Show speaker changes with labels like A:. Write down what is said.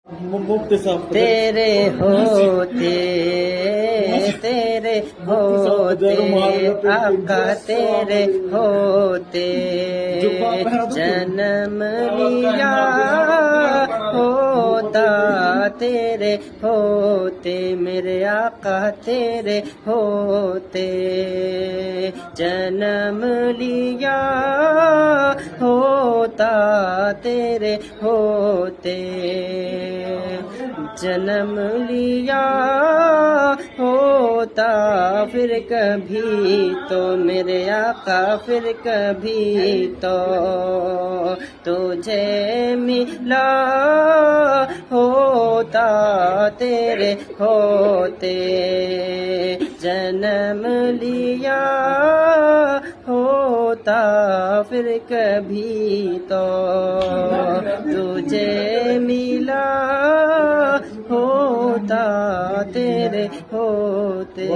A: تیرے ہوتے آقا تیرے ہوتے جنم لیا ہوتا تیرے ہوتے میرے آقا تیرے ہوتے جنم لیا ہوتا تیرے ہوتے جنم لیا ہوتا پھر کبھی تو میرے آقا پھر کبھی تو تجھے ملا ہوتا تیرے ہوتے جنم لیا ہوتا پھر کبھی تو تجھے ملا ہوتا تیرے ہوتے